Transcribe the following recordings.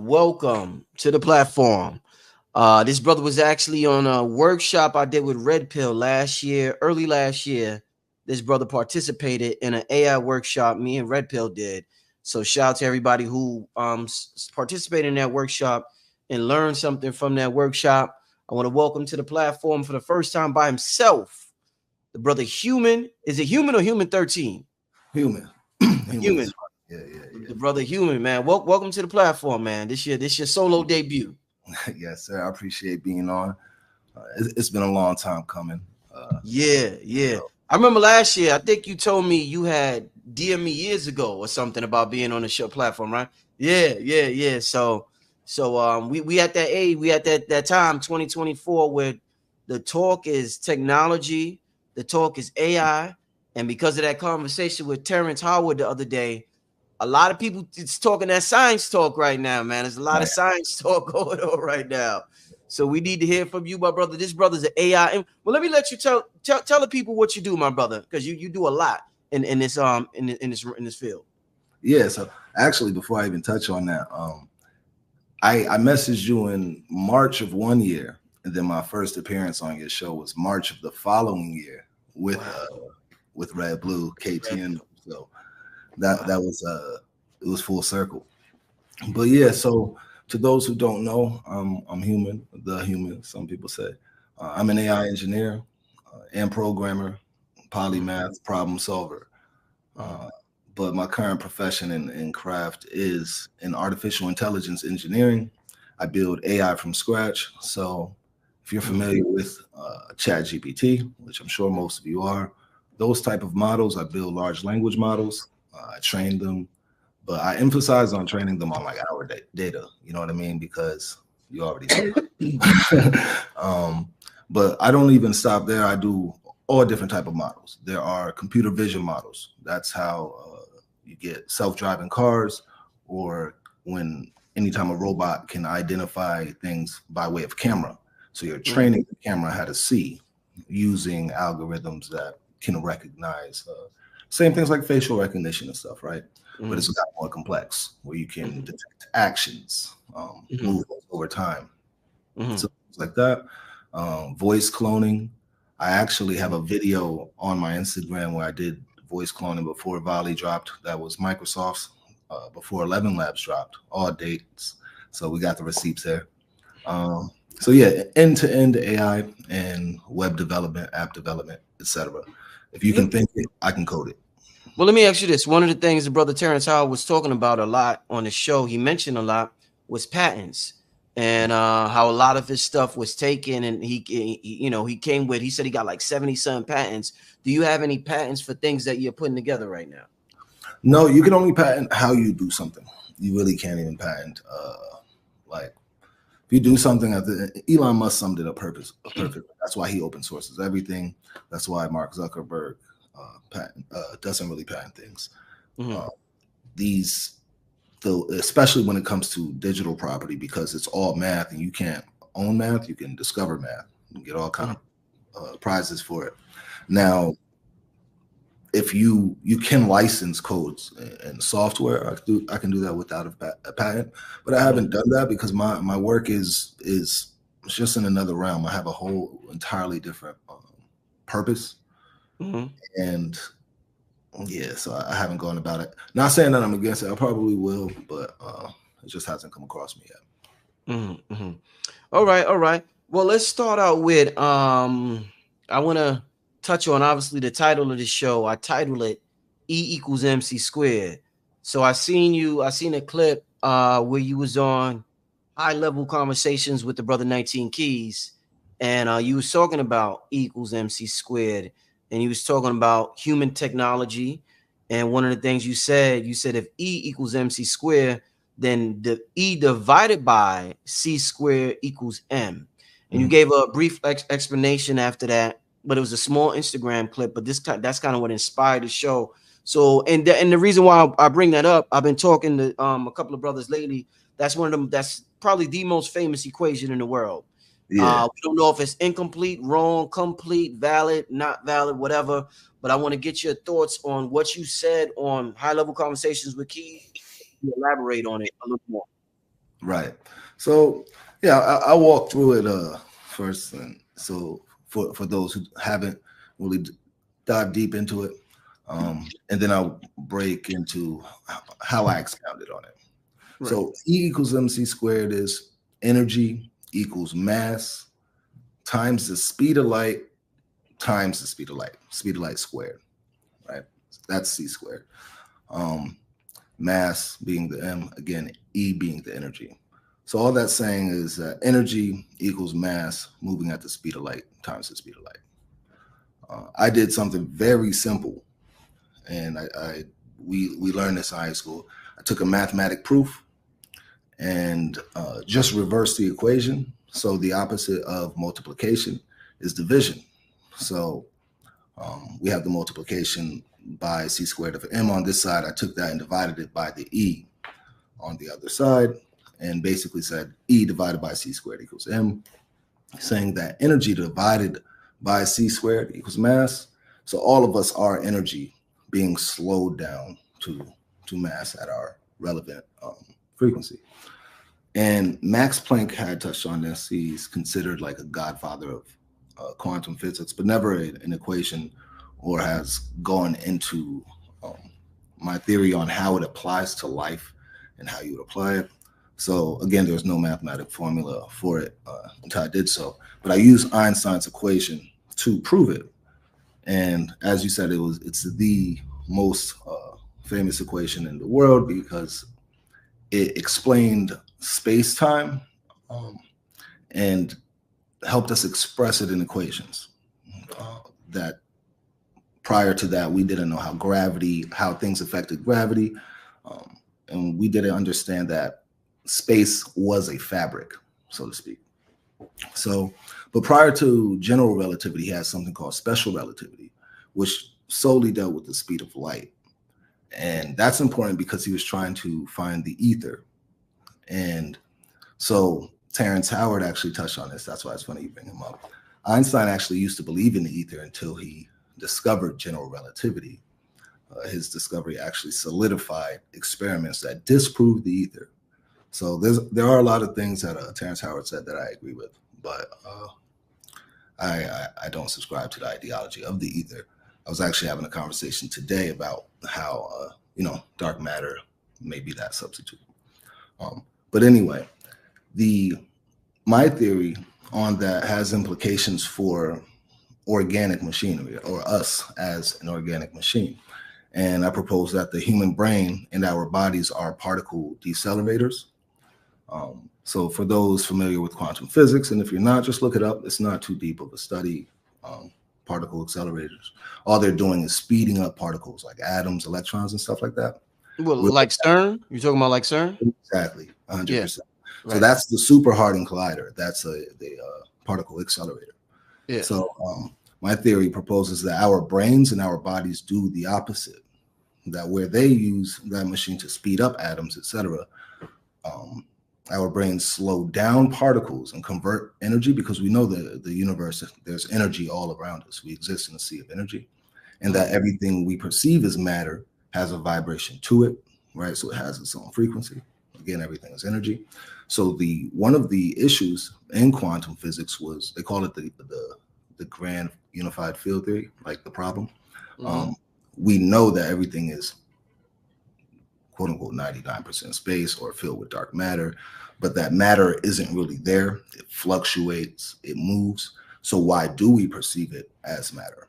welcome to the platform. This brother was actually on a workshop I did with Red Pill last year, early last year. This brother participated in an AI workshop me and Red Pill did. So shout out to everybody who participated in that workshop and learned something from that workshop. I want to welcome to the platform for the first time by himself, the brother Hueman. Is it Human or Human 13? Human. Human. Yeah. The brother Human, man. Welcome to the platform, man. This your solo debut. Yes, sir. I appreciate being on. It's been a long time coming. Yeah. I remember last year, I think you told me you had DM me years ago or something about being on the show platform, right? Yeah. So we at that age, we at that time, 2024, where the talk is technology, the talk is AI, and because of that conversation with Terrence Howard the other day, a lot of people it's talking that science talk right now, man. There's a lot of science talk going on right now. So we need to hear from you, my brother. This brother's an AI. Well, let me let you tell the people what you do, my brother, because you do a lot in this field. Yeah. So actually, before I even touch on that, I messaged you in March of one year, and then my first appearance on your show was March of the following year with Red Blue KTN. So that was it was full circle. But yeah, so to those who don't know, I'm Human, the Human, some people say. I'm an AI engineer and programmer, polymath, problem solver. But my current profession in craft is in artificial intelligence engineering. I build AI from scratch. So if you're familiar with ChatGPT, which I'm sure most of you are, those type of models, I build large language models. I train them, but I emphasize on training them on like our data. You know what I mean? Because you already know. But I don't even stop there. I do all different type of models. There are computer vision models. That's how you get self-driving cars, or when anytime a robot can identify things by way of camera. So you're training the camera how to see using algorithms that can recognize same things like facial recognition and stuff, right? But it's a lot more complex, where you can detect actions, movements over time. So things like that. Voice cloning. I actually have a video on my Instagram where I did voice cloning before Volley dropped. That was Microsoft's before 11 Labs dropped, all dates. So we got the receipts there. So yeah, end-to-end AI and web development, app development, etc. If you can think it, I can code it. Well, let me ask you this. One of the things the brother Terrence Howard was talking about a lot on the show, he mentioned a lot, was patents, and how a lot of his stuff was taken, and he came with, he said he got like 70-some patents. Do you have any patents for things that you're putting together right now? No, you can only patent how you do something. You really can't even patent like if you do something. Elon Musk summed it up perfect. That's why he open sources everything. That's why Mark Zuckerberg doesn't really patent things. Especially when it comes to digital property, because it's all math, and you can't own math. You can discover math and get all kind of prizes for it. Now, if you can license codes and software, I can do that without a patent, but I haven't done that because my work is just in another realm. I have a whole entirely different purpose, and yeah, so I haven't gone about it. Not saying that I'm against it. I probably will, but it just hasn't come across me yet. All right. Well, let's start out with I want to touch on obviously the title of the show. I titled it E=MC². So I seen a clip where you was on high level conversations with the brother 19 Keys, and you was talking about E=MC², and you was talking about human technology. And one of the things you said if E=MC², then the E divided by C² equals M. And you gave a brief explanation after that, but it was a small Instagram clip. But that's kind of what inspired the show. So, and the reason why I bring that up, I've been talking to a couple of brothers lately. That's one of them. That's probably the most famous equation in the world. Yeah. We don't know if it's incomplete, wrong, complete, valid, not valid, whatever. But I want to get your thoughts on what you said on high level conversations with Keys. Elaborate on it a little more. Right. So yeah, I'll walk through it first. And so for those who haven't really dived deep into it, and then I'll break into how I expounded on it. Right. So E equals MC squared is energy equals mass times the speed of light times the speed of light squared, right? That's C squared. Um, Mass being the M, again, E being the energy. So all that's saying is that energy equals mass moving at the speed of light times the speed of light. I did something very simple, and we learned this in high school. I took a mathematic proof and just reversed the equation. So the opposite of multiplication is division. So we have the multiplication by c squared of m on this side. I took that and divided it by the e on the other side, and basically said E divided by C squared equals M, saying that energy divided by C squared equals mass. So all of us are energy being slowed down to mass at our relevant frequency. And Max Planck had touched on this. He's considered like a godfather of quantum physics, but never an equation or has gone into my theory on how it applies to life and how you would apply it. So again, there's no mathematic formula for it until I did so. But I used Einstein's equation to prove it. And as you said, it's the most famous equation in the world because it explained space-time and helped us express it in equations. That prior to that, we didn't know how things affected gravity. And we didn't understand that space was a fabric, so to speak. So, but prior to general relativity, he has something called special relativity, which solely dealt with the speed of light. And that's important because he was trying to find the ether. And so Terrence Howard actually touched on this. That's why it's funny you bring him up. Einstein actually used to believe in the ether until he discovered general relativity. His discovery actually solidified experiments that disproved the ether. So there are a lot of things that Terrence Howard said that I agree with, but I don't subscribe to the ideology of the ether. I was actually having a conversation today about how dark matter may be that substitute. But anyway, my theory on that has implications for organic machinery, or us as an organic machine. And I propose that the human brain and our bodies are particle decelerators. So for those familiar with quantum physics, and if you're not, just look it up. It's not too deep of a study. Particle accelerators, all they're doing is speeding up particles like atoms, electrons, and stuff like that. Well, like CERN? You're talking about like CERN? Exactly, 100%. Yeah, So right. that's the super hardened collider. That's the particle accelerator. Yeah. So my theory proposes that our brains and our bodies do the opposite. That where they use that machine to speed up atoms, etc., our brains slow down particles and convert energy, because we know the universe, there's energy all around us. We exist in a sea of energy, and that everything we perceive as matter has a vibration to it, right? So it has its own frequency. Again, everything is energy. So one of the issues in quantum physics was, they call it the grand unified field theory, like the problem. We know that everything is quote unquote 99% space or filled with dark matter, but that matter isn't really there. It fluctuates, it moves. So why do we perceive it as matter?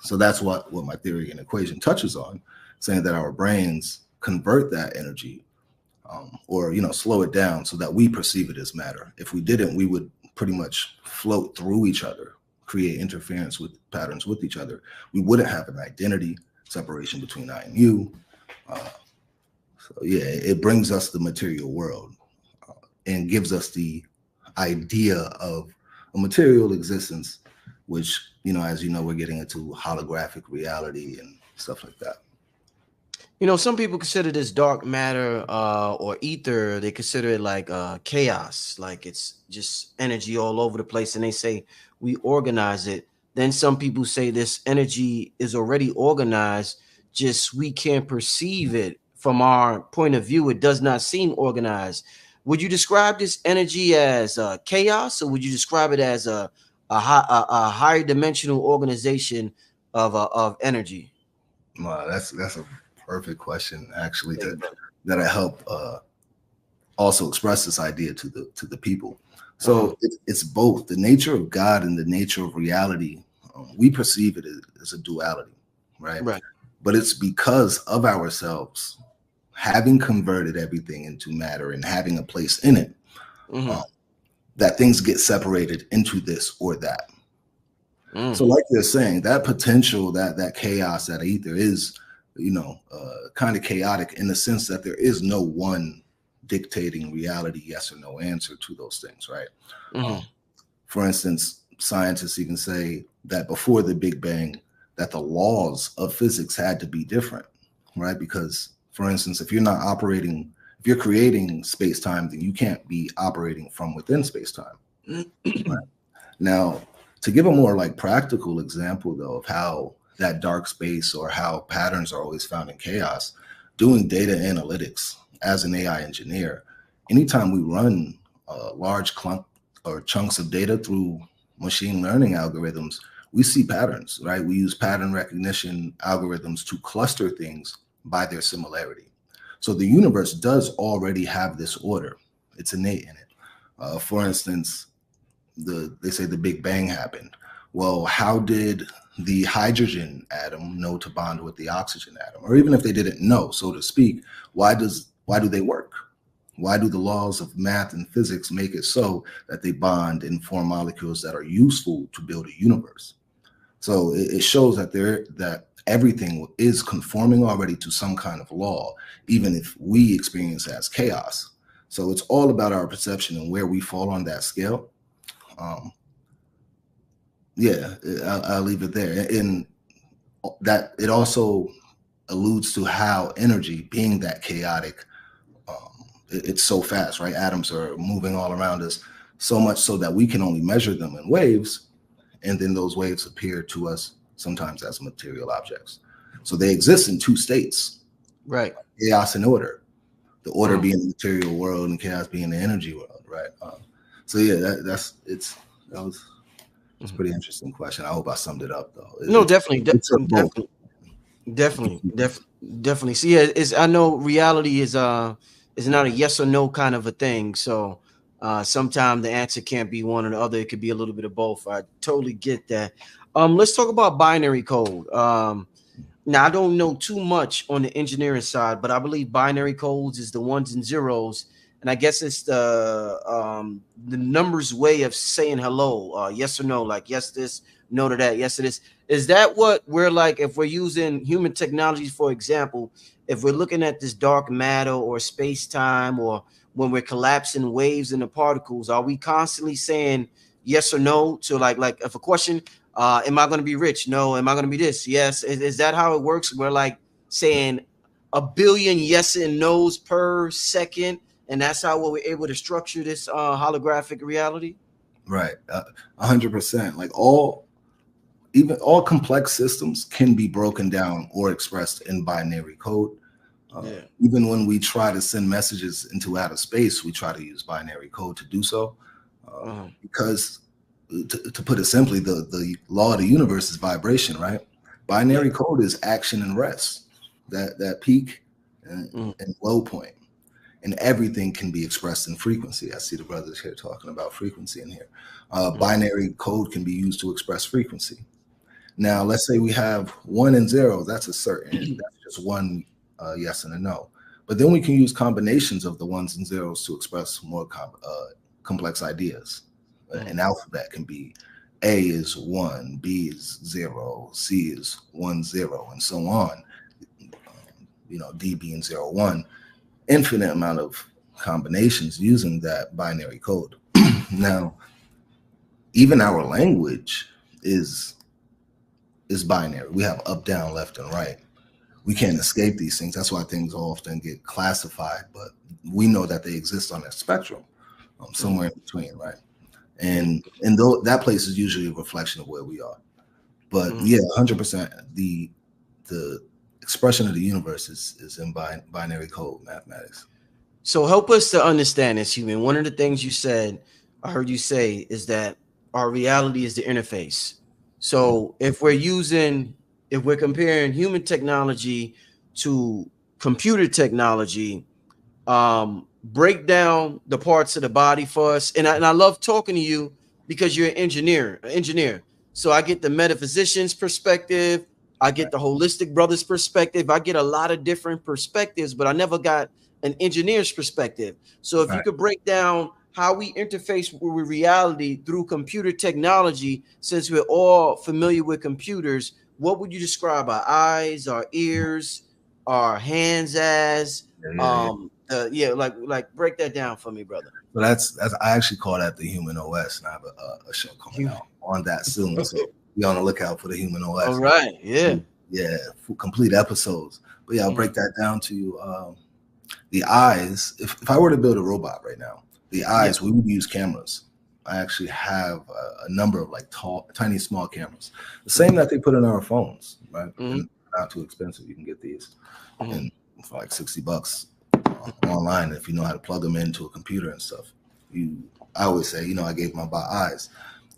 So that's what my theory and equation touches on, saying that our brains convert that energy or slow it down so that we perceive it as matter. If we didn't, we would pretty much float through each other, create interference with patterns with each other. We wouldn't have an identity separation between I and you. So yeah, it brings us the material world and gives us the idea of a material existence, which, as you know, we're getting into holographic reality and stuff like that. Some people consider this dark matter or ether, they consider it like chaos, like it's just energy all over the place, and they say we organize it. Then some people say this energy is already organized, just we can't perceive it from our point of view. It does not seem organized. would you describe this energy as chaos, or would you describe it as a higher dimensional organization of energy? Wow, that's a perfect question, actually, Thank you, brother. that I help also express this idea to the people. Uh-huh. So it's both the nature of God and the nature of reality. We perceive it as a duality, right? Right. But it's because of ourselves having converted everything into matter and having a place in it, Mm-hmm. um, that things get separated into this or that. Mm. So, like you're saying, that potential, that chaos, that ether is, kind of chaotic in the sense that there is no one dictating reality, yes or no answer to those things, right? Mm-hmm. Um, for instance, scientists even say that before the Big Bang, that the laws of physics had to be different, right? Because, for instance, if you're creating space time, then you can't be operating from within space time. Right? Now, to give a more like practical example though of how that dark space or how patterns are always found in chaos, doing data analytics as an AI engineer, anytime we run large chunks of data through machine learning algorithms, we see patterns, right? We use pattern recognition algorithms to cluster things by their similarity. So the universe does already have this order. It's innate in it. For instance, they say the Big Bang happened. Well, how did the hydrogen atom know to bond with the oxygen atom? Or even if they didn't know, so to speak, why do they work? Why do the laws of math and physics make it so that they bond and form molecules that are useful to build a universe? So it shows that everything is conforming already to some kind of law, even if we experience it as chaos. So it's all about our perception and where we fall on that scale. Um, yeah, I'll leave it there. And that it also alludes to how energy, being that chaotic, it's so fast, right? Atoms are moving all around us, so much so that we can only measure them in waves, and then those waves appear to us sometimes as material objects. So they exist in two states: Right. chaos and order. The order Uh-huh. being the material world, and chaos being the energy world, right? So yeah, that was it's a Mhm. pretty interesting question. I hope I summed it up though. No, definitely, It's both. definitely. Definitely. See, it's I know reality is not a yes or no kind of a thing. So sometimes the answer can't be one or the other. It could be a little bit of both. I totally get that. Let's talk about binary code. Now I don't know too much on the engineering side, but I believe binary codes is the ones and zeros, and I guess it's the numbers way of saying hello, yes or no, like yes this, no to that, yes to this. Is that what we're like if we're using human technologies, for example, if we're looking at this dark matter or space time, or when we're collapsing waves into particles, are we constantly saying yes or no to like if a question, am I going to be rich? No. Am I going to be this? Yes. Is that how it works? We're like saying a billion yes and no's per second, and that's how we're able to structure this holographic reality. Right, 100%. Like even all complex systems can be broken down or expressed in binary code. Yeah. Even when we try to send messages into outer space, we try to use binary code to do so, because to put it simply, the law of the universe is vibration, right? Yeah. Binary code is action and rest, that peak Mm, and low point, and everything can be expressed in frequency. I see the brothers here talking about frequency in here. mm, Binary code can be used to express frequency. Now, let's say we have one and zero. That's a certain. That's just one yes and a no. But then we can use combinations of the ones and zeros to express more complex ideas. mm, An alphabet can be A is one, B is zero, C is 1 0, and so on. D being 0 1. Infinite amount of combinations using that binary code. Now, even our language is is binary. We have up, down, left, and right. We can't escape these things. That's why things often get classified, but we know that they exist on a spectrum, mm, somewhere in between, right? mm, And though that place is usually a reflection of where we are. But mm. yeah, 100%. The expression of the universe is in binary code mathematics. So help us to understand this, Human. One of the things you said, I heard you say, is that our reality is the interface. So if we're comparing human technology to computer technology, break down the parts of the body for us. And I love talking to you because you're an engineer. So I get the metaphysician's perspective. I get the holistic brother's perspective. I get a lot of different perspectives, but I never got an engineer's perspective. So if you Right. could break down how we interface with reality through computer technology, since we're all familiar with computers, what would you describe our eyes, our ears, our hands as? Yeah. Yeah, like break that down for me, brother. So that's I actually call that the Human OS, and I have a show coming You out on that soon. So be on the lookout for the Human all OS. right, yeah. Yeah, for complete episodes. But yeah, I'll Mhm, break that down to you. The eyes. If I were to build a robot right now, the yeah. eyes we would use cameras. I actually have a number of like tiny, small cameras, the same Mhm, that they put in our phones, right? mhm, And not too expensive. You can get these mhm, and for like $60 online if you know how to plug them into a computer and stuff. I always say, I gave my bot eyes.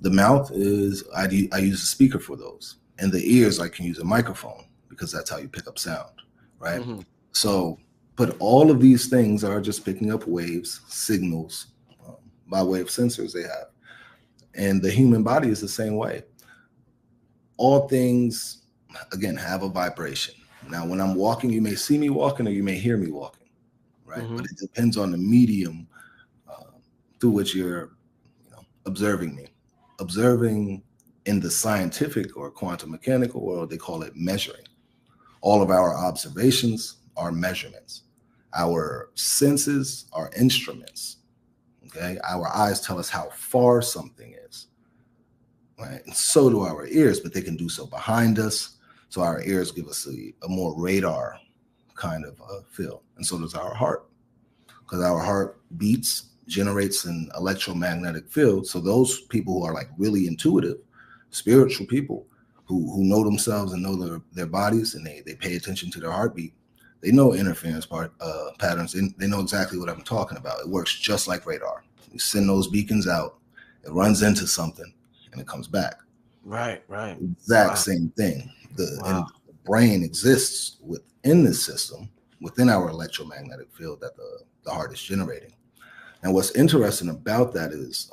The mouth is I use a speaker for those, and the ears I can use a microphone because that's how you pick up sound, right? mhm. So, but all of these things are just picking up waves, signals um, by way of sensors they have, and the human body is the same way. All things again have a vibration. Now, when I'm walking, you may see me walking or you may hear me walking, right? But Mhm. it depends on the medium uh, through which you're observing me. Observing in the scientific or quantum mechanical world, they call it measuring. All of our observations are measurements. Our senses are instruments. Okay. Our eyes tell us how far something is. Right. And so do our ears, but they can do so behind us. So our ears give us a more radar kind of feel. And so does our heart, because our heart beats, generates an electromagnetic field. So those people who are like really intuitive, spiritual people who know themselves and know their bodies, and they pay attention to their heartbeat, they know interference patterns. They know exactly what I'm talking about. It works just like radar. You send those beacons out, it runs into something, and it comes back. Right, right. Exact Wow, same thing. wow. And the brain exists within the system, within our electromagnetic field that the heart is generating. And what's interesting about that is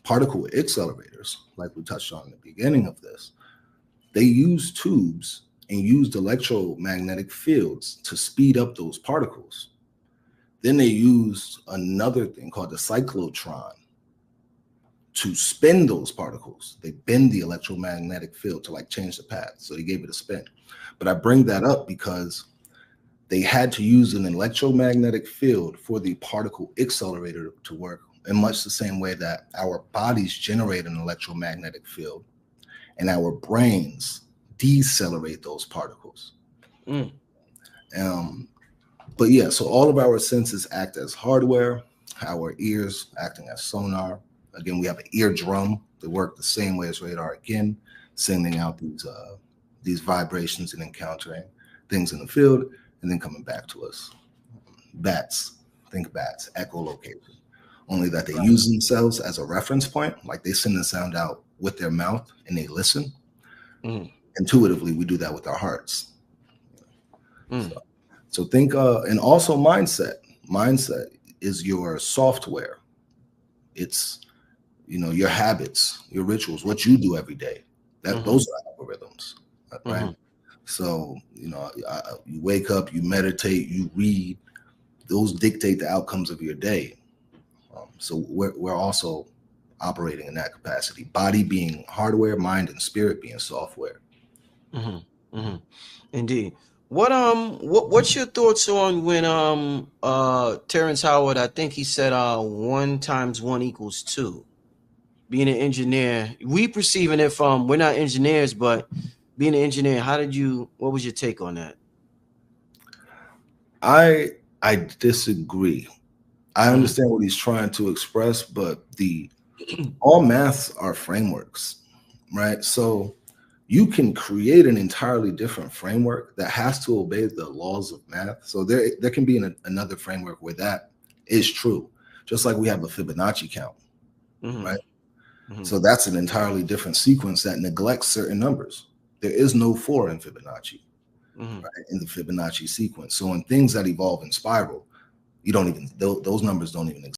particle accelerators, like we touched on in the beginning of this, they use tubes and used electromagnetic fields to speed up those particles. Then they used another thing called the cyclotron to spin those particles. They bend the electromagnetic field to like change the path. So they gave it a spin. But I bring that up because they had to use an electromagnetic field for the particle accelerator to work in much the same way that our bodies generate an electromagnetic field and our brains decelerate those particles. Mm, Um, but yeah, so all of our senses act as hardware, our ears acting as sonar. Again, we have an eardrum that work the same way as radar again, sending out these vibrations and encountering things in the field and then coming back to us. Bats, think bats, echolocation. Only that they right. use themselves as a reference point, like they send the sound out with their mouth and they listen. Mm, Intuitively, we do that with our hearts. mm, So, so think, and also mindset. Mindset is your software. It's your habits, your rituals, what you do every day. That mhm, those are algorithms, right? mhm. So you wake up, you meditate, you read. Those dictate the outcomes of your day. So we're also operating in that capacity. Body being hardware, mind and spirit being software. Hmm. Hmm. Indeed. What's your thoughts on when Terrence Howard, I think he said 1 × 1 = 2. Being an engineer, we perceiving it from, we're not engineers, but being an engineer, what was your take on that? I disagree. I Mhm. understand what he's trying to express, but the all maths are frameworks, right? So you can create an entirely different framework that has to obey the laws of math. So there can be another framework where that is true. Just like we have a Fibonacci count, right? Mm-hmm. So that's an entirely different sequence that neglects certain numbers. There is no 4 in Fibonacci, right? In the Fibonacci sequence. So in things that evolve in spiral, you don't even, those numbers don't even exist.